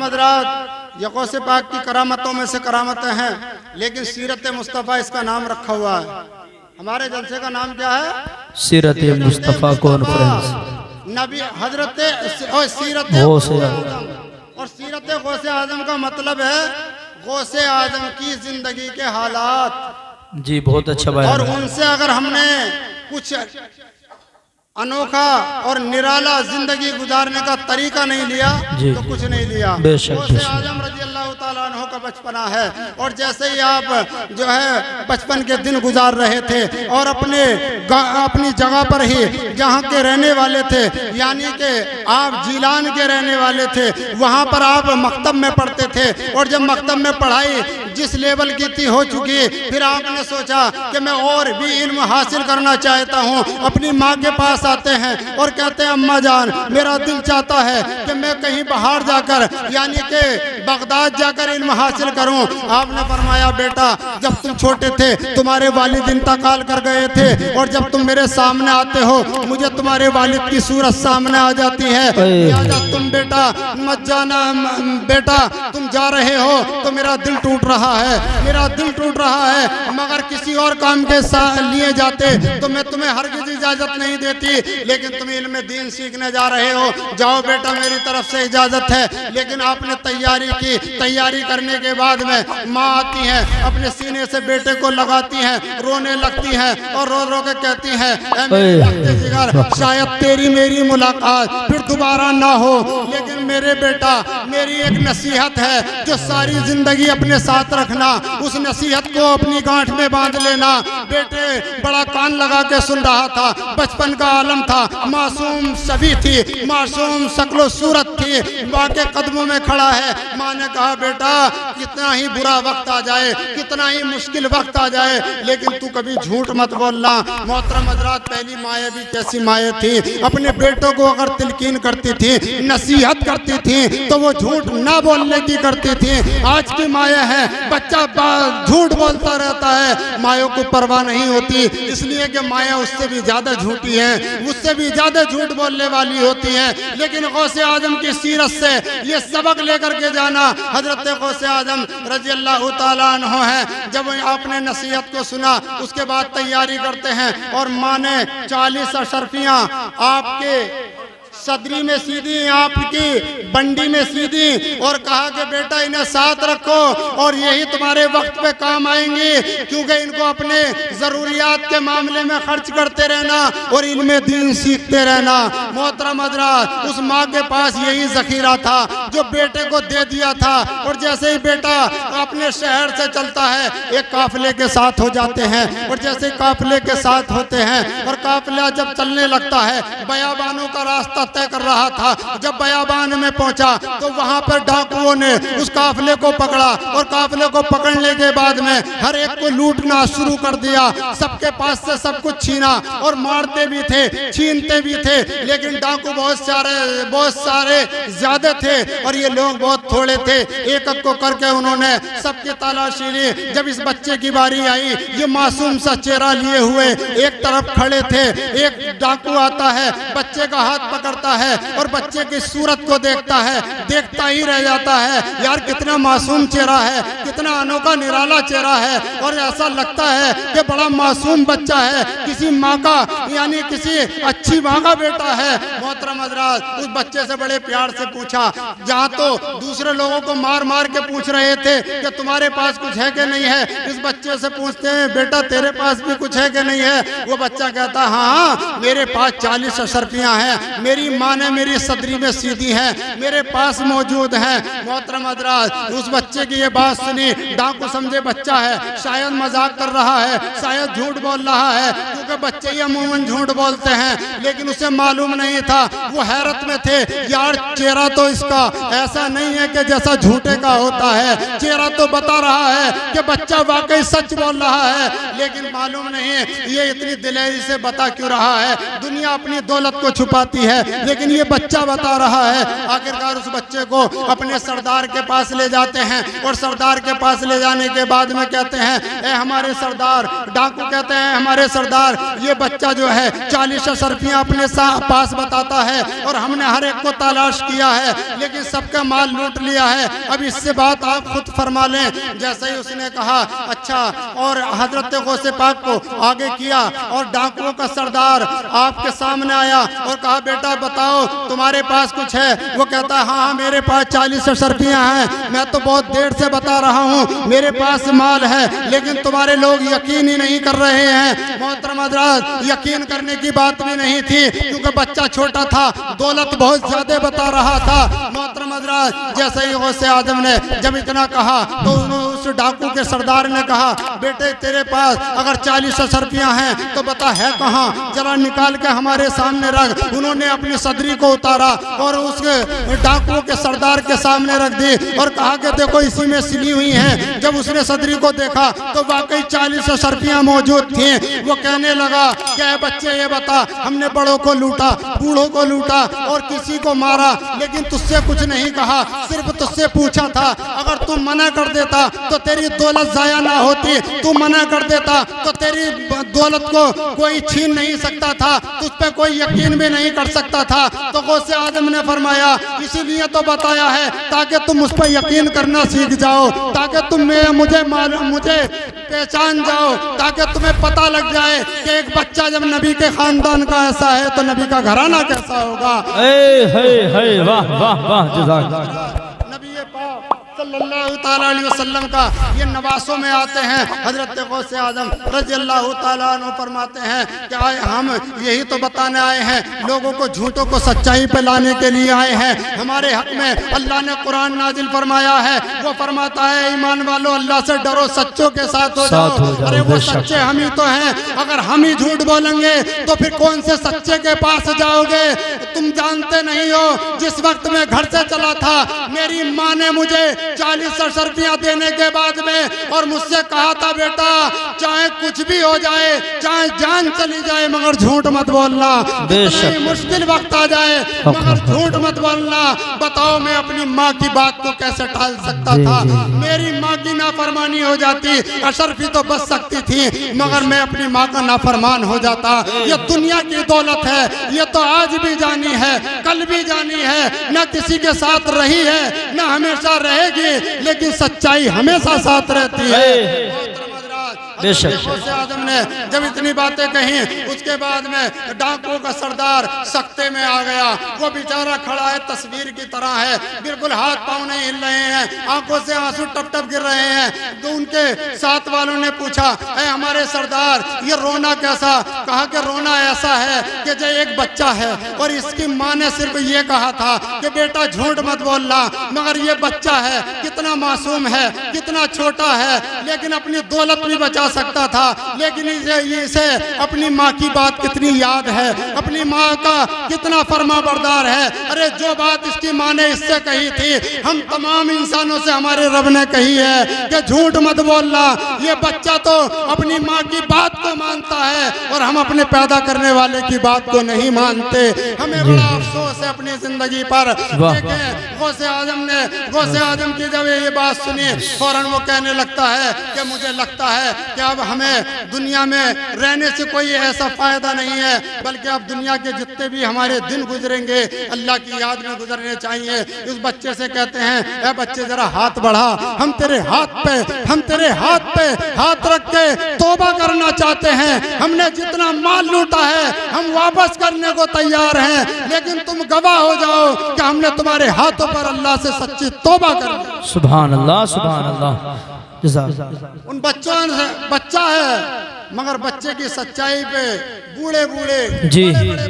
हज़रात, ये गौसे पाक की करामतों में से करामतें हैं, लेकिन सीरत मुस्तफ़ा इसका नाम रखा हुआ है। हमारे जलसे का नाम क्या है? सीरत मुस्तफ़ा कॉन्फ्रेंस। नबी हजरत सीरत और सीरत गौसे आजम का मतलब है गौसे आजम की जिंदगी के हालात। जी बहुत अच्छा भाई। और उनसे अगर हमने कुछ अनोखा और निराला जिंदगी गुजारने का तरीका नहीं लिया तो कुछ नहीं लिया। गौसे आजम रजी अल्लाह ताला अन्हु का बचपना है। और जैसे ही आप जो है बचपन के दिन गुजार रहे थे और अपनी जगह पर ही जहाँ के रहने वाले थे, यानी कि आप जीलान के रहने वाले थे, वहाँ पर आप मकतब में पढ़ते थे। और जब मकतब में पढ़ाई जिस लेवल की थी हो चुकी, फिर आपने सोचा कि मैं और भी इल्म हासिल करना चाहता हूँ। अपनी माँ के पास आते हैं और कहते हैं अम्मा जान, मेरा दिल चाहता है कि मैं कहीं बाहर जाकर यानी कि बगदाद जाकर इल्म हासिल करूं। आपने फरमाया बेटा, जब तुम छोटे थे तुम्हारे वालिद इंतकाल कर गए थे, और जब तुम मेरे सामने आते हो मुझे तुम्हारे वालिद की सूरत सामने आ जाती है। लिहाजा तुम बेटा मत जाना, बेटा तुम जा रहे हो तो मेरा दिल टूट रहा है, मेरा दिल टूट रहा है। मगर किसी और काम के लिए जाते तो मैं तुम्हें हरगिज़ इजाजत नहीं देती, लेकिन तुम इल्म दीन सीखने जा रहे हो, जाओ बेटा मेरी तरफ से इजाजत है। लेकिन आपने तैयारी की, तैयारी करने के बाद में माँ आती है, अपने सीने से बेटे को लगाती है, रोने लगती है और रो रो के कहती है जिगर, शायद तेरी मेरी मुलाकात फिर दोबारा ना हो, लेकिन मेरे बेटा मेरी एक नसीहत है जो सारी जिंदगी अपने साथ रखना, उस नसीहत को अपनी गांठ में बांध लेना। बेटे बड़ा कान लगा के सुन रहा था, बचपन का आलम था, मासूम सभी थी, मासूम शक्लो सूरत थी, माँ के कदमों में खड़ा है। माँ ने कहा बेटा कितना ही बुरा वक्त आ जाए, कितना ही मुश्किल वक्त आ जाए, लेकिन तू कभी झूठ मत बोलना। मोहतरम हज़रात, पहली माएँ भी कैसी माएँ थी, अपने बेटों को अगर तिलकीन करती थी, नसीहत करती थी तो वो झूठ ना बोलने की करती थी। आज की माएँ हैं बच्चा झूठ बोलता रहता है, मायों को परवाह नहीं होती, इसलिए कि माएँ उससे भी ज्यादा झूठी हैं, उससे भी ज्यादा झूठ बोलने वाली होती हैं। लेकिन गौसे आजम की सीरत से ये सबक लेकर के जाना। हजरत गौसे आजम रजी अल्लाह ताला अन्हु है, जब आपने नसीहत को सुना उसके बाद तैयारी करते हैं और माँ ने 40 अशरफियाँ आपके सदरी में सीधी, आपकी बंडी में सीधी और कहा कि बेटा इन्हें साथ रखो और यही तुम्हारे वक्त पे काम आएंगी, क्योंकि इनको अपने ज़रूरियात के मामले में खर्च करते रहना और इनमें दीन सीखते रहना। मोहतरम हज़रात, उस माँ के पास यही ज़खीरा था जो बेटे को दे दिया था। और जैसे ही बेटा अपने शहर से चलता है, एक काफिले के साथ हो जाते हैं, और जैसे काफिले के साथ होते हैं और काफिला जब चलने लगता है, बयाबानों का रास्ता तय कर रहा था, जब बयाबान में पहुंचा तो वहां पर डाकुओं ने उस काफिले को पकड़ा और काफिले को पकड़ने के बाद में हर एक को लूटना शुरू कर दिया, सबके पास से सब कुछ छीना और मारते भी थे, छीनते भी थे। लेकिन डाकू बहुत सारे ज्यादा थे और ये लोग बहुत थोड़े थे। एक एक को करके उन्होंने सबकी तलाशी ली। जब इस बच्चे की बारी आई, ये मासूम सा चेहरा लिए हुए एक तरफ खड़े थे, एक डाकू आता है, बच्चे का हाथ पकड़ता है और बच्चे की सूरत को देखता है, देखता ही रह जाता है, यार कितना मासूम चेहरा है, कितना अनोखा निराला चेहरा है, और ऐसा लगता है कि बड़ा मासूम बच्चा है, किसी माँ का यानी किसी अच्छी माँ का बेटा है। मोहतरम हज़रात, उस बच्चे से बड़े प्यार से पूछा, जहाँ तो दूसरे लोगों को मार मार के पूछ रहे थे कि तुम्हारे पास कुछ है कि नहीं है, इस बच्चे से पूछते हैं बेटा तेरे पास भी कुछ है कि नहीं है। वो बच्चा कहता हाँ मेरे पास 40 अशरफियाँ हैं, मेरी माँ ने मेरी सदरी में सीधी है, मेरे पास मौजूद है। मोहतरम हज़रात, उस बच्चे की ये बात सुनी, डाकू समझे बच्चा है, शायद मजाक कर रहा है, शायद झूठ बोल रहा है, क्योंकि बच्चे ही अमूमन झूठ बोलते हैं। लेकिन उसे मालूम नहीं था, वो हैरत में थे, यार चेहरा तो इसका ऐसा नहीं है कि जैसा झूठे का होता है, चेहरा तो बता रहा है कि बच्चा वाकई सच बोल रहा है। लेकिन मालूम नहीं ये इतनी दिलेरी से बता क्यों रहा है। दुनिया अपनी दौलत को छुपाती है, लेकिन ये बच्चा बता रहा है। आखिरकार उस बच्चे को अपने सरदार के पास ले जाते हैं और सरदार के पास ले जाने के बाद में कहते हैं, ए हमारे सरदार, डाकू कहते हैं हमारे सरदार, ये बच्चा जो है 40 अशरफियाँ अपने पास बताता है और हमने हर एक को तलाश किया है लेकिन सबका माल लूट लिया है, अब इससे बात आप खुद फरमा लें। जैसे ही उसने कहा अच्छा, और हजरत गौसे पाक को आगे किया और डाकुओं का सरदार आपके सामने आया और कहा बेटा बताओ तुम्हारे पास कुछ है? वो कहता है हाँ मेरे पास 40 अशरफियाँ हैं, मैं तो बहुत देर से बता रहा हूँ मेरे पास माल है, लेकिन तुम्हारे लोग यकीन ही नहीं कर रहे हैं। मोहतरम हज़रात, यकीन करने की बात भी नहीं थी क्योंकि बच्चा छोटा था, दौलत बहुत ज्यादा बता रहा था। मोहतरम हज़रात, जैसे ही गौसे आजम ने जब इतना कहा तो उस डाकू के सरदार ने कहा बेटे तेरे पास अगर 40 अशरफियाँ हैं तो बता है कहाँ, जरा निकाल के हमारे सामने रख। उन्होंने अपनी सदरी को उतारा और उस डाकू के सरदार के सामने रख दी और कहा कि देखो इसी में सिली हुई हैं। जब उसने सदरी को देखा तो वाकई 40 अशरफियाँ मौजूद थी। वो कहने लगा क्या बच्चे ये बता, हमने बड़ों को लूटा, बूढ़ों को लूटा और किसी को मारा, लेकिन तुझसे कुछ नहीं कहा, सिर्फ तुझसे पूछा था। अगर तू मना कर देता तो तेरी दौलत जाया ना होती, तू मना कर देता तो तेरी दौलत को कोई छीन नहीं सकता था, तुझ पे कोई यकीन भी नहीं कर सकता था। तो गौसे आजम ने फरमाया इसीलिए तो बताया है ताकि तुम उस पर यकीन करना सीख जाओ, ताकि तुम मुझे पहचान जाओ, ताकि तुम्हें पता लग जाए कि एक बच्चा जब नबी के खानदान का ऐसा है तो नबी का घराना कैसा होगा। वाह वाह वाह, जज़ाक। नबी पाक सल्लल्लाहु ताला अलैहि वसल्लम का ये नवासों में आते हैं। हजरत गौसे आजम रज़ियल्लाहु ताला अन्हु फरमाते हैं कि हम यही तो बताने आए हैं, लोगों को झूठों को सच्चाई पे लाने के लिए आए हैं। हमारे हक में अल्लाह ने कुरान नाजिल फरमाया है, वो फरमाता है ईमान वालों अल्लाह से डरो, सच्चों के साथ हो जाओ। अरे वो सच्चे हम ही तो हैं, अगर हम ही झूठ बोलेंगे तो फिर कौन से सच्चे के पास जाओगे? तुम जानते नहीं हो, जिस वक्त मैं घर से चला था मेरी माँ ने मुझे 40 अशरफियाँ देने के बाद में और मुझसे कहा था बेटा चाहे कुछ भी हो जाए, चाहे जान चली जाए मगर झूठ मत बोलना, मुश्किल वक्त आ जाए मगर झूठ मत बोलना। बताओ मैं अपनी माँ की बात को कैसे टाल सकता था? मेरी माँ की नाफरमानी हो जाती, अशरफी तो बच सकती थी मगर मैं अपनी माँ का नाफरमान हो जाता। ये दुनिया की दौलत है, ये तो आज भी जानी है कल भी जानी है, न किसी के साथ रही है न हमेशा रहेगी, लेकिन सच्चाई हमेशा साथ रहती है। गौसे आजम ने जब इतनी बातें कही उसके बाद में डाकुओं का सरदार सख्ते में आ गया। वो बेचारा खड़ा है तस्वीर की तरह है, बिल्कुल हाथ पांव नहीं हिल रहे हैं, आंखों से आंसू टप टप गिर रहे हैं। तो उनके साथ वालों ने पूछा ऐ हमारे सरदार ये रोना कैसा? कहा कि रोना ऐसा है कि जो एक बच्चा है और इसकी माँ ने सिर्फ ये कहा था कि बेटा झूठ मत बोलना, मगर ये बच्चा है कितना मासूम है, कितना छोटा है, लेकिन अपनी दौलत भी बचा सकता था, लेकिन इसे अपनी माँ की बात कितनी याद है, अपनी माँ का कितना फरमा बरदार है। अरे जो बात इसकी माँ ने इससे कही थी हम तमाम इंसानों से हमारे रब ने कही है कि झूठ मत बोलना। ये बच्चा तो अपनी माँ की बात को मानता है और हम अपने पैदा करने वाले की बात को नहीं मानते। हमें बड़ा अफसोस है अपनी जिंदगी पर। गौसे आजम की जब ये बात सुनी फौरन वो कहने लगता है कि मुझे लगता है कि अब हमें दुनिया में रहने से कोई ऐसा फायदा नहीं है, बल्कि अब दुनिया के जितने भी हमारे दिन गुजरेंगे अल्लाह की याद में गुजरने चाहिए। इस बच्चे से कहते हैं ए बच्चे जरा हाथ बढ़ा, हम तेरे हाथ पे हाथ रख के तौबा करना चाहते हैं। हमने जितना माल लूटा है हम वापस करने को तैयार हैं, लेकिन तुम गवाह हो जाओ कि हमने तुम्हारे हाथों पर अल्लाह से सच्ची तौबा कर ली। सुभान अल्लाह सुभान अल्लाह। उन बच्चों से बच्चा है मगर बच्चे की सच्चाई पे बूढ़े बड़े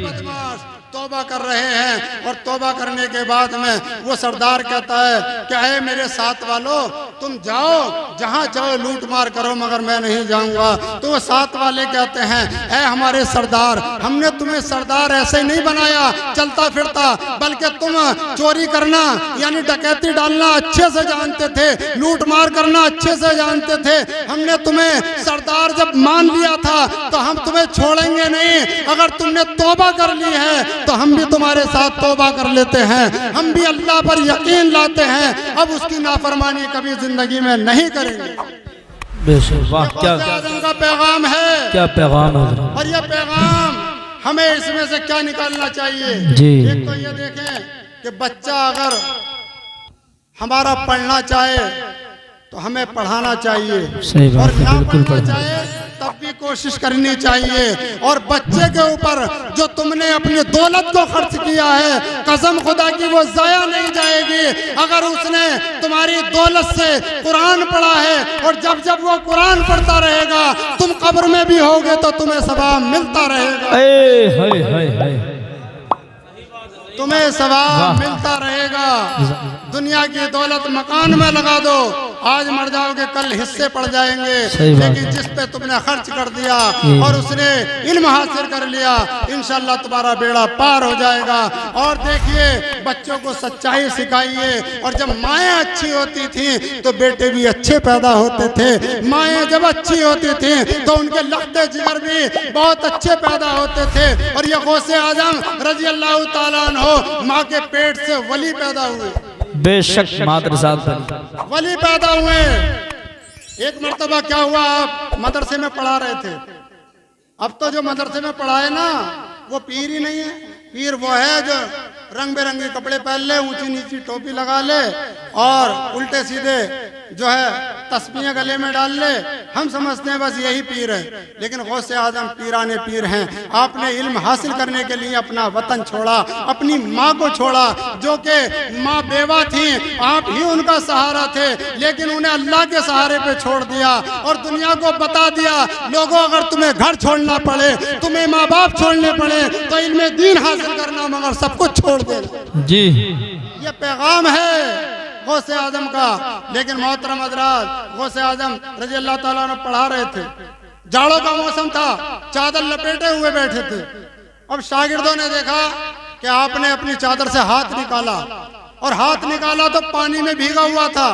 बदमाश तौबा कर रहे हैं। और तौबा करने के बाद में वो सरदार कहता है क्या है मेरे साथ वालों तुम जाओ जहाँ जाओ लूट मार करो मगर मैं नहीं जाऊंगा। तो वो साथ वाले कहते हैं ऐ हमारे सरदार हमने तुम्हें सरदार ऐसे नहीं बनाया चलता फिरता, बल्कि तुम चोरी करना यानी डकैती डालना अच्छे से जानते थे, लूट मार करना अच्छे से जानते थे। हमने तुम्हें सरदार जब मान लिया था तो हम तुम्हें छोड़ेंगे नहीं। अगर तुमने तौबा कर ली है तो हम भी तुम्हारे साथ तौबा कर लेते हैं, हम भी अल्लाह पर यकीन लाते हैं, अब उसकी नाफरमानी कभी जिंदगी में नहीं करेंगे। बेशक वाह, क्या आज़म का पैगाम है, क्या पैगाम है। और यह पैगाम हमें इसमें से क्या निकालना चाहिए जी। एक तो ये देखें कि बच्चा अगर हमारा पढ़ना चाहे तो हमें पढ़ाना चाहिए, सही बात और है, ना बिल्कुल पढ़ना पढ़ना चाहे तब भी कोशिश करनी चाहिए। और बच्चे के ऊपर जो तुमने अपनी दौलत को खर्च किया है, कसम खुदा की वो जाया नहीं जाएगी। अगर उसने तुम्हारी दौलत से कुरान पढ़ा है और जब जब वो कुरान पढ़ता रहेगा तुम कब्र में भी होगे तो तुम्हें सवाब मिलता रहेगा, तुम्हें सवाब मिलता रहेगा। दुनिया की दौलत मकान में लगा दो, आज मर जाओगे कल हिस्से पड़ जाएंगे, लेकिन जिस पे तुमने खर्च कर दिया और उसने इल्म हासिल कर लिया, इंशाल्लाह तुम्हारा बेड़ा पार हो जाएगा। और देखिए बच्चों को सच्चाई सिखाइए, और जब माएँ अच्छी होती थी तो बेटे भी अच्छे पैदा होते थे, माएँ जब अच्छी होती थी तो उनके लख्ते जिगर भी बहुत अच्छे पैदा होते थे। और ये गौसे आजम रजी अल्लाह ताला अन्हो माँ के पेट से वली पैदा हुए, बेशक मादरसा वली पैदा हुए। एक मर्तबा क्या हुआ, आप मदरसे में पढ़ा रहे थे, अब तो जो मदरसे में पढ़ाए ना वो पीर ही नहीं है। पीर वो है जो रंग बिरंगे कपड़े पहन ले, ऊंची नीची टोपी लगा ले और उल्टे सीधे जो है तस्बीहें गले में डाल ले। हम समझते हैं बस यही पीर है, लेकिन गौसे आजम पीराने पीर हैं। आपने इल्म हासिल करने के लिए अपना वतन छोड़ा, अपनी माँ को छोड़ा, जो कि माँ बेवा थी, आप ही उनका सहारा थे, लेकिन उन्हें अल्लाह के सहारे पे छोड़ दिया और दुनिया को बता दिया, लोगों अगर तुम्हें घर छोड़ना पड़े, तुम्हें माँ बाप छोड़ने पड़े तो इल्म दीन हासिल करना, मगर सब कुछ छोड़ देना। जी, ये पैगाम है गौसे आजम का। लेकिन मोहतरम हज़रात, गौसे आजम रज़ी अल्लाह ताला ने पढ़ा रहे थे, जाड़ों का मौसम था, चादर लपेटे हुए बैठे थे। अब शागिर्दों ने देखा कि आपने अपनी चादर से हाथ निकाला, और हाथ निकाला तो पानी में भीगा हुआ था,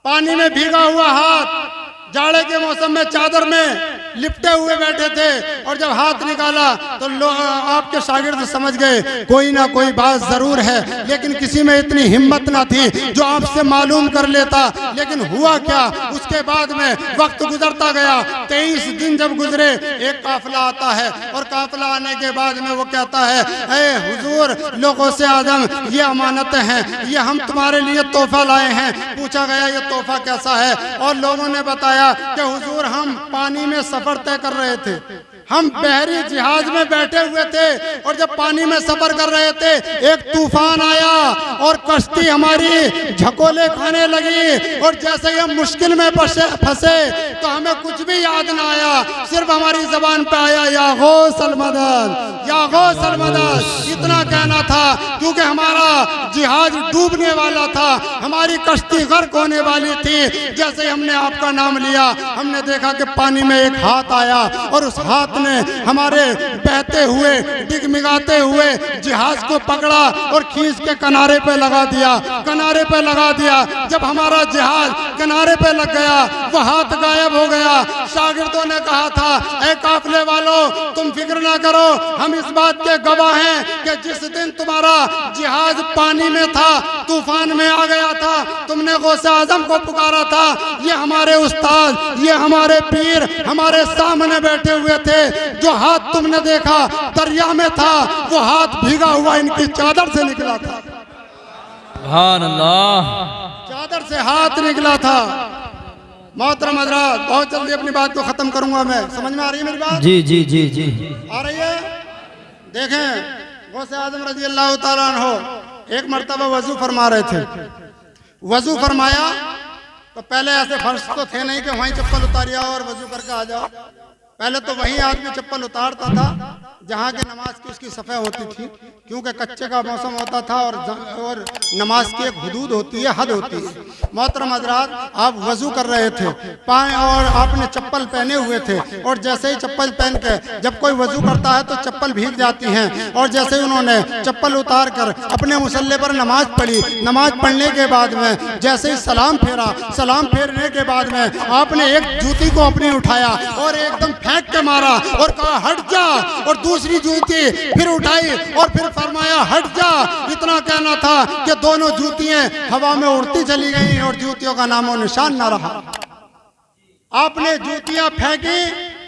पानी में भीगा हुआ हाथ, जाड़े के मौसम में चादर में लिपटे हुए बैठे थे। और जब हाथ निकाला तो आपके शागिर्द समझ गए कोई ना कोई बात जरूर है, लेकिन किसी में इतनी हिम्मत ना थी जो आपसे मालूम कर लेता। लेकिन हुआ क्या, उसके बाद में वक्त गुजरता गया, 23 दिन जब गुजरे, एक काफिला आता है, और काफिला आने के बाद में वो कहता है, ए हुजूर, लोगों से आजम ये अमानतें हैं, ये हम तुम्हारे लिए तोहफा लाए हैं। पूछा गया ये तोहफा कैसा है, और लोगों ने बताया कि हुजूर हम पानी में सफर तय कर रहे थे, हम बहरी जहाज में बैठे हुए थे, और जब पानी में सफर कर रहे थे एक तूफान आया और कश्ती हमारी झकोले खाने लगी, और जैसे ही हम मुश्किल में फंसे तो हमें कुछ भी याद ना आया, सिर्फ हमारी जबान पे आया या गौसल मदद, या गौसल मदद, इतना कहना था, क्योंकि हमारा जहाज डूबने वाला था, हमारी कश्ती गर्क होने वाली थी। जैसे ही हमने आपका नाम लिया, हमने देखा कि पानी में एक हाथ आया, और उस हाथ ने हमारे बहते हुए डिगमिगाते हुए जहाज को पकड़ा और खींच के किनारे पे लगा दिया, किनारे पे लगा दिया। जब हमारा जहाज किनारे पे लग गया, वो हाथ गायब हो गया। शागिर्दों ने कहा था, ऐ काफिले वालों, तुम फिक्र ना करो, हम इस बात के गवाह हैं कि जिस दिन तुम्हारा जहाज पानी में था, तूफान में आ गया था, तुमने गौसे आजम को पुकारा था। ये हमारे उस्ताद, ये हमारे पीर हमारे सामने बैठे हुए थे। जो हाथ तुमने देखा दरिया में था, वो हाथ भीगा हुआ इनकी चादर से निकला था। सुभान अल्लाह, चादर से हाथ निकला था। मोहतरम हज़रात, बहुत जल्दी अपनी बात को खत्म करूंगा मैं, समझ में आ रही है मेरी बात? जी जी जी जी, आ रही है। देखें, गौसे आजम रज़ी अल्लाह ताला अन्हो एक मर्तबा वजू फरमा रहे थे। वजू फरमाया तो पहले ऐसे फर्श तो थे नहीं कि वहीं चप्पल उतारिया और वजू करके आ जाओ। पहले तो वहीं आदमी चप्पल उतारता था जहाँ के नमाज की उसकी सफ़े होती थी, क्योंकि कच्चे का मौसम होता था और नमाज की एक हुदूद होती है, हद होती है। मोहतरम हजरात, आप वजू कर रहे थे पाए और आपने चप्पल पहने हुए थे, और जैसे ही चप्पल पहन के जब कोई वजू करता है तो चप्पल भीग जाती हैं, और जैसे ही उन्होंने चप्पल उतार कर अपने मुसल्ले पर नमाज पढ़ी, नमाज पढ़ने के बाद में जैसे ही सलाम फेरा, सलाम फेरने के बाद में आपने एक जूती को अपनी उठाया और एकदम फेंक के मारा और कहा हट जा, और दूसरी जूती फिर उठाई और फिर फरमाया हट जा। इतना कहना था कि दोनों जूतियां हवा में उड़ती चली गई और जूतियों का नामो निशान ना रहा। आपने जूतियां फेंकी,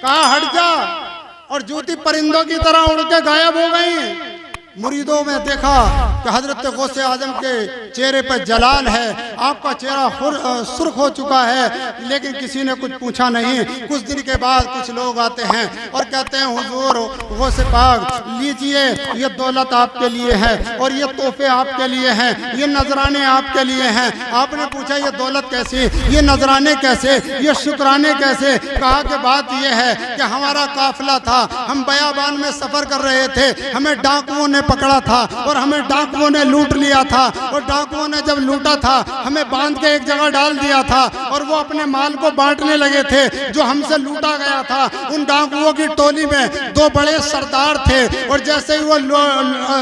कहा हट जा, और जूती परिंदों की तरह उड़ के गायब हो गई। मुरीदों में देखा कि हजरत गौसे आजम के चेहरे पर जलाल है, आपका चेहरा सुर्ख हो चुका है, लेकिन किसी ने कुछ पूछा नहीं। कुछ दिन के बाद कुछ लोग आते हैं और कहते हैं हुजूर गौसे पाक लीजिए, ये दौलत आपके लिए है और ये तोहफे आपके लिए हैं, ये नजराने आपके लिए हैं। आपने पूछा ये दौलत कैसी, ये नजराने कैसे, ये शुक्राने कैसे? कहा कि बात यह है कि हमारा काफिला था, हम बयाबान में सफर कर रहे थे, हमें डाकुओं ने पकड़ा था और हमें डाकुओं ने लूट लिया था, और डाकुओं ने जब लूटा था हमें बांध के एक जगह डाल दिया था और वो अपने माल को बांटने लगे थे जो हमसे लूटा गया था। उन डाकुओं की टोली में दो बड़े सरदार थे, और जैसे ही वो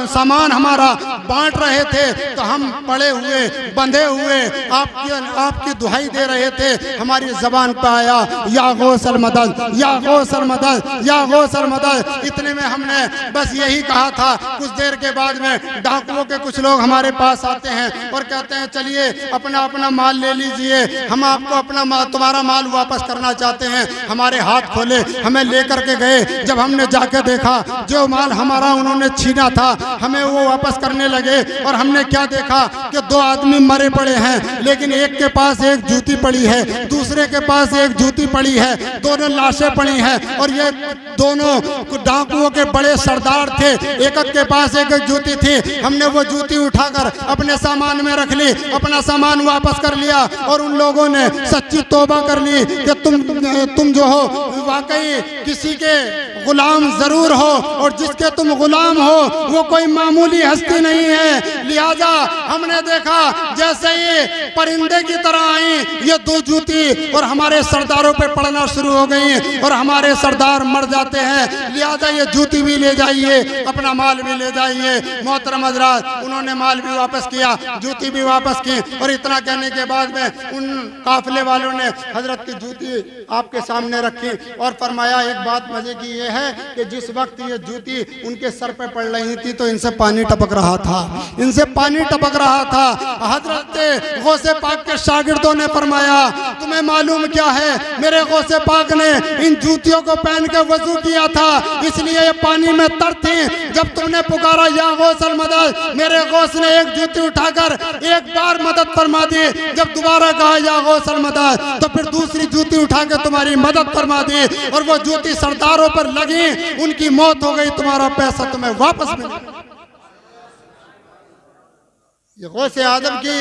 सामान हमारा बांट रहे थे तो हम पड़े हुए बंधे हुए आपकी दुहाई दे रहे थे। हमारी जबान पर आया या गौसल मदद, या गौसल मदद, या गौसल मदद। इतने में हमने बस यही कहा था। कुछ देर के बाद में डाकुओं के कुछ लोग हमारे पास आते हैं और कहते हैं चलिए अपना अपना माल ले लीजिए, हम आपको अपना तुम्हारा माल वापस करना चाहते हैं। हमारे हाथ खोले, हमें लेकर के गए। जब हमने जाके देखा जो माल हमारा उन्होंने छीना था हमें वो वापस करने लगे, और हमने क्या देखा कि दो आदमी मरे पड़े हैं, लेकिन एक के पास एक जूती पड़ी है, दूसरे के पास एक जूती पड़ी है, दोनों लाशें पड़ी हैं। और ये दोनों डाकुओं के बड़े सरदार थे, एक के पास एक जूती थी। हमने वो जूती उठाकर अपने सामान में रख ली, अपना सामान वापस कर लिया, और उन लोगों ने सच्ची तौबा कर ली कि तुम जो हो वाकई किसी के गुलाम जरूर हो, और जिसके तुम गुलाम हो वो कोई मामूली हस्ती नहीं है। लिहाजा हमने देखा जैसे ही परिंदे की तरह आई ये दो जूती और हमारे सरदारों पे पड़ना शुरू हो गई, और हमारे सरदार मर जाते हैं। लिहाजा ये जूती भी ले जाइए, अपना माल भी ले जाइए। मोहतरम हजरात, उन्होंने माल भी वापस किया, जूती भी वापस की, और इतना कहने के बाद में उन काफिले वालों ने हजरत की जूती आपके सामने रखी और फरमाया एक बात मजे की ये है कि जिस वक्त ये जूती उनके सर पे पड़ रही थी तो इनसे पानी टपक रहा था, इनसे पानी टपक रहा था। हजरत गौसे पाक के शागिर्दों ने फरमाया तुम्हें मालूम क्या है, मेरे गौसे पाक ने इन जूतियों को पहन के वजू किया था, इसलिए ये पानी में तर थी। जब तुमने पुकारा या गौसल मदद, मेरे गौस ने एक जूती उठाकर एक बार मदद फरमा दी। जब दोबारा कहा या गौसल मदद तो फिर दूसरी जूती उठा के तुम्हारी मदद फरमा दी, और वो जूती सरदारों पर लगी, उनकी मौत हो गई, तुम्हारा पैसा तुम्हें वापस मिला। ये गौसे आजम की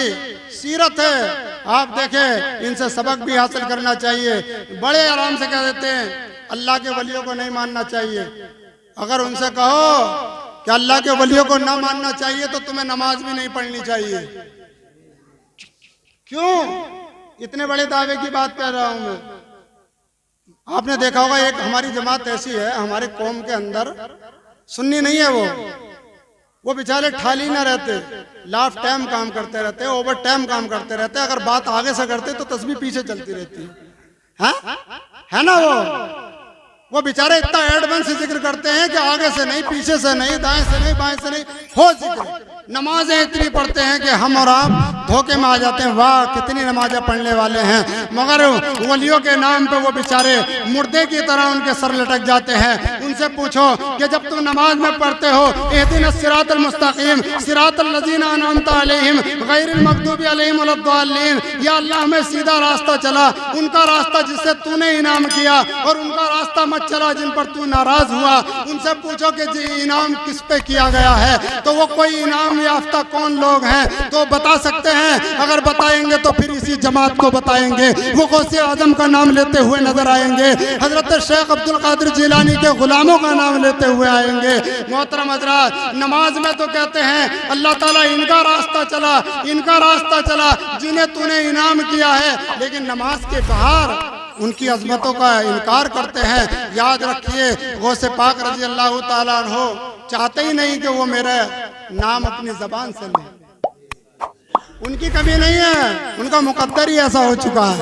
सीरत है, आप देखें, इनसे सबक भी हासिल करना चाहिए। बड़े आराम से कह देते हैं अल्लाह के वलियों को नहीं मानना चाहिए। अगर उनसे कहो कि अल्लाह के वलियों को ना मानना चाहिए तो तुम्हें नमाज भी नहीं पढ़नी चाहिए। क्यों? इतने बड़े दावे की बात कह रहा हूं मैं। आपने देखा होगा एक हमारी जमात ऐसी है, हमारे कौम के अंदर सुन्नी नहीं है, वो बेचारे खाली ना रहते, लाफ टाइम काम करते रहते, ओवर टाइम काम करते रहते। अगर बात आगे से करते तो तस्वीर पीछे चलती रहती है ना। वो बेचारे इतना एडवांस जिक्र करते हैं कि आगे से नहीं, पीछे से नहीं, दाएं से नहीं, बाएं से नहीं, हो जिक्र। नमाजें इतनी पढ़ते हैं कि हम और आप धोखे में आ जाते हैं, वाह कितनी नमाजें पढ़ने वाले हैं, मगर वलियों के नाम पे वो बेचारे मुर्दे की तरह उनके सर लटक जाते हैं। उनसे पूछो कि जब तुम नमाज में पढ़ते हो इहदिना सिरातल मुस्तकीम सिरातल लजीना अनअमता अलैहिम गैरिल मगदूबी अलैहिम वलद्दालिन, या अल्लाह में सीधा रास्ता चला, उनका रास्ता जिससे तूने इनाम किया, और उनका रास्ता मत चला जिन पर तू नाराज हुआ। उनसे पूछो कि जी इनाम किस पे किया गया है, तो वो कोई इनाम तालीम याफ्ता कौन लोग हैं तो बता सकते हैं। अगर बताएंगे तो फिर इसी जमात को बताएंगे। वो गौसे आजम का नाम लेते हुए नजर आएंगे, हजरत शेख अब्दुल कादिर जिलानी के गुलामों का नाम लेते हुए आएंगे। मोहतरम हजरात, नमाज में तो कहते हैं अल्लाह ताला इनका रास्ता चला, इनका रास्ता चला जिन्हें तूने इनाम किया है, लेकिन नमाज के बाहर उनकी अजमतों का इनकार करते हैं। याद रखिए, गौसे पाक रजी अल्लाह ताला अन्हो चाहते ही नहीं कि वो मेरा नाम अपनी जबान से ले। उनकी कमी नहीं है, उनका मुकद्दर ही ऐसा हो चुका है।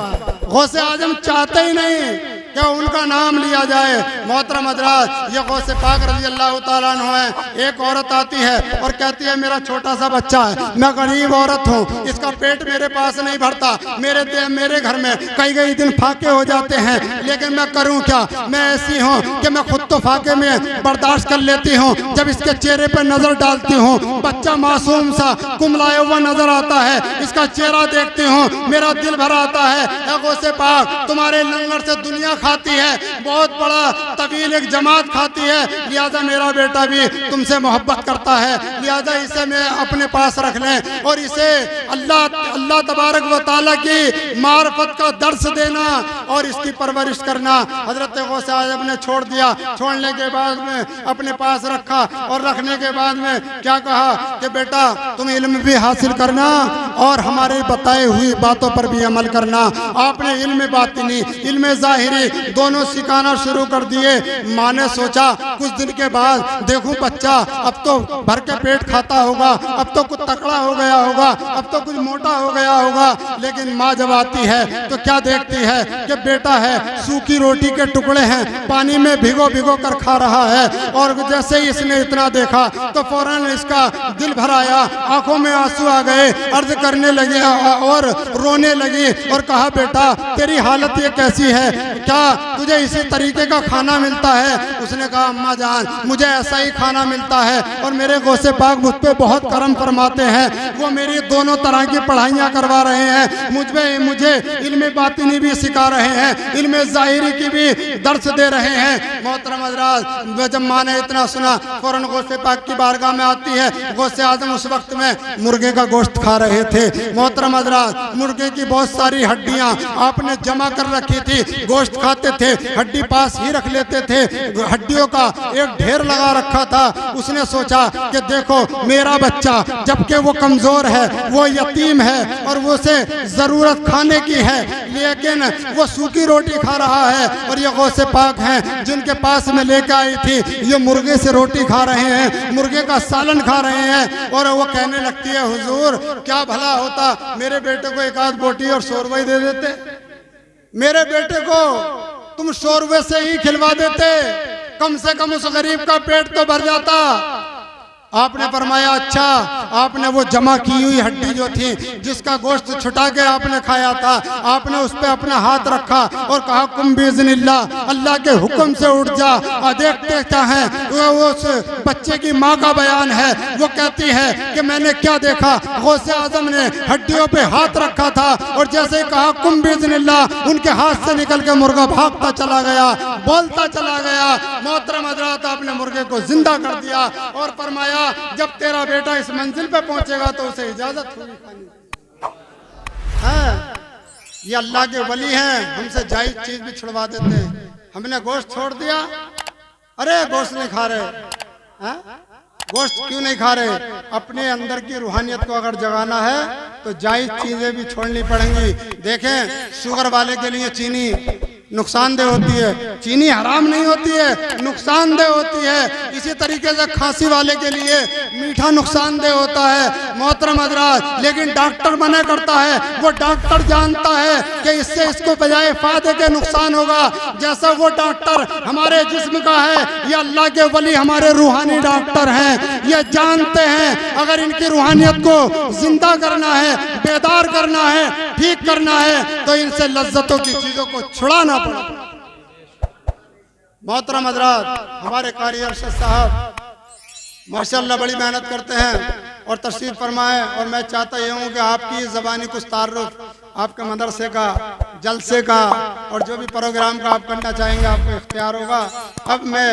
गौसे आजम चाहते ही नहीं क्या उनका नाम लिया जाए। मोहतरम हजरात, ये गौसे पाक रज़ी अल्लाह तआला अन्हु है। एक औरत आती है और कहती है मेरा छोटा सा बच्चा है, मैं गरीब औरत हूँ, इसका पेट मेरे पास नहीं भरता, मेरे घर में कई दिन फाके हो जाते हैं, लेकिन मैं करूँ क्या। मैं ऐसी हूँ कि मैं खुद तो फाके में बर्दाश्त कर लेती हूँ, जब इसके चेहरे पर नजर डालती हूँ बच्चा मासूम सा कुमलाया हुआ नजर आता है, इसका चेहरा देखती हूँ मेरा दिल भर आता है। गौसे पाक तुम्हारे लंगर से दुनिया खाती है, बहुत बड़ा तवील एक जमात खाती है, लिहाजा मेरा बेटा भी तुमसे मोहब्बत करता है, लिहाजा इसे मैं अपने पास रख लें और इसे अल्लाह तबारक व तआला की मार्फत का दर्स देना और इसकी परवरिश करना। हजरत गौसे आजम ने छोड़ दिया। छोड़ने के बाद में अपने पास रखा और रखने के बाद में क्या कहा कि बेटा तुम इल्म भी हासिल करना और हमारे बताए हुई बातों पर भी अमल करना। आपने इल्म बातिनी इल्म ज़ाहिरी दोनों सिखाना शुरू कर दिए। माँ ने सोचा कुछ दिन के बाद देखूं बच्चा अब तो भर के पेट खाता होगा, अब तो कुछ तकड़ा हो गया होगा, अब तो कुछ मोटा हो गया होगा। लेकिन माँ जब आती है तो क्या देखती है कि बेटा है सूखी रोटी के टुकड़े हैं, पानी में भिगो भिगो कर खा रहा है। और जैसे ही इसने इतना देखा तो फौरन इसका दिल भर आया, आंखों में आंसू आ गए, अर्ज करने लगे और रोने लगी और कहा बेटा तेरी हालत ये कैसी है, क्या तुझे इसी तरीके का खाना मिलता है। उसने कहा अम्मा जान मुझे ऐसा ही खाना मिलता है और मेरे गौसे पाक मुझ पे बहुत करम फरमाते हैं, वो मेरी दोनों तरह की पढ़ाइयाँ करवा रहे हैं, मुझे इल्म बातिनी भी सिखा रहे हैं, इल्म ज़ाहिरी की भी दर्स दे रहे हैं। मोहतरम हज़रात, जब माँ ने इतना सुना फौरन गौसे पाक की बारगाह में आती है। गौसे आजम उस वक्त में मुर्गे का गोश्त खा रहे थे। मोहतरम हज़रात, मुर्गे की बहुत सारी हड्डियाँ आपने जमा कर रखी थी, गोश्त खाते थे, हड्डी पास ही रख लेते थे, हड्डियों का एक ढेर लगा रखा था। उसने सोचा कि देखो मेरा बच्चा जबकि वो कमजोर है, वो यतीम है और वो से जरूरत खाने की है, लेकिन वो सूखी रोटी खा रहा है और ये गौसे पाक हैं जिनके पास में लेकर आई थी, ये मुर्गे से रोटी खा रहे हैं, मुर्गे का सालन खा रहे हैं। और वो कहने लगती है हुजूर क्या भला होता मेरे बेटे को एक आध बोटी और शोरबा दे देते, मेरे बेटे को तुम शोरबे से ही खिलवा देते, कम से कम उस गरीब का पेट तो भर जाता। आपने फरमाया अच्छा, आपने वो जमा की हुई हड्डी जो थी जिसका गोश्त छुटा के आपने खाया था, आपने उस पर अपना हाथ रखा और कहा कुम बिइज़्निल्लाह, अल्लाह के हुक्म से उठ जा। देखते क्या है वो उस बच्चे की माँ का बयान है, वो कहती है कि मैंने क्या देखा, गौसे आजम ने हड्डियों पे हाथ रखा था और जैसे कहा कुम बिइज़्निल्लाह, उनके हाथ से निकल के मुर्गा भागता चला गया, बोलता चला गया। मोहतरम हज़रात, आपने मुर्गे को जिंदा कर दिया और फरमाया जब तेरा बेटा इस मंजिल पे पहुंचेगा तो उसे इजाजत होगी खाने। हाँ, ये अल्लाह के वली हैं, हमसे जायज चीज भी छुड़वा देते हैं। हमने गोश्त छोड़ दिया, अरे गोश्त नहीं खा रहे, हाँ? गोश्त क्यों नहीं खा रहे? अपने अंदर की रूहानियत को अगर जगाना है तो जायज चीजें भी छोड़नी पड़ेंगी। देखें शुगर वाले के लिए चीनी नुकसानदेह होती है, चीनी हराम नहीं होती है, नुकसानदेह होती है। इसी तरीके से खांसी वाले के लिए मीठा नुकसानदेह होता है। मोहतरम हज़रात, लेकिन डॉक्टर मना करता है, वो डॉक्टर जानता है कि इससे इसको बजाय फायदे के नुकसान होगा। जैसा वो डॉक्टर हमारे जिस्म का है, ये अल्लाह के वली हमारे रूहानी डॉक्टर हैं, ये जानते हैं अगर इनकी रूहानियत को जिंदा करना है, बेदार करना है, ठीक करना है तो इनसे लज्जतों की चीजों को छुड़ाना पड़ा। मोहतरम हज़रात, हमारे कारी अरशद साहब माशाअल्लाह बड़ी मेहनत करते हैं और तशरीफ फरमाए, और मैं चाहता ये हूँ कि आपकी ज़बानी कुछ तारुफ आपके मदरसे का, जलसे का और जो भी प्रोग्राम का आप करना चाहेंगे आपको इख्तियार होगा। अब मैं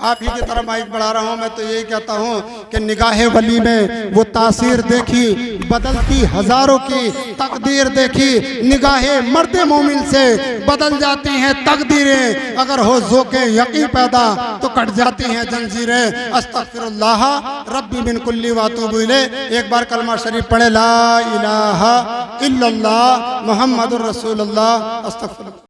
आप ही की तरफ माइक बढ़ा रहा हूँ। मैं तो यही कहता हूँ कि निगाह वली में वो तासीर देखी, बदलती हजारों की तकदीर देखी। निगाह मर्द मोमिन से बदल जाती हैं तकदीरें, अगर हो ज़ोक़े यकीन पैदा तो कट जाती हैं जंजीरें। अस्तगफिरुल्लाह रब्बी मिन कुल्ली व अतूबु इलैह। एक बार कलमा शरीफ पढ़े, ला इलाहा इल्लल्लाह मुहम्मदुर रसूलुल्लाह। अस्तगफिरुल्लाह।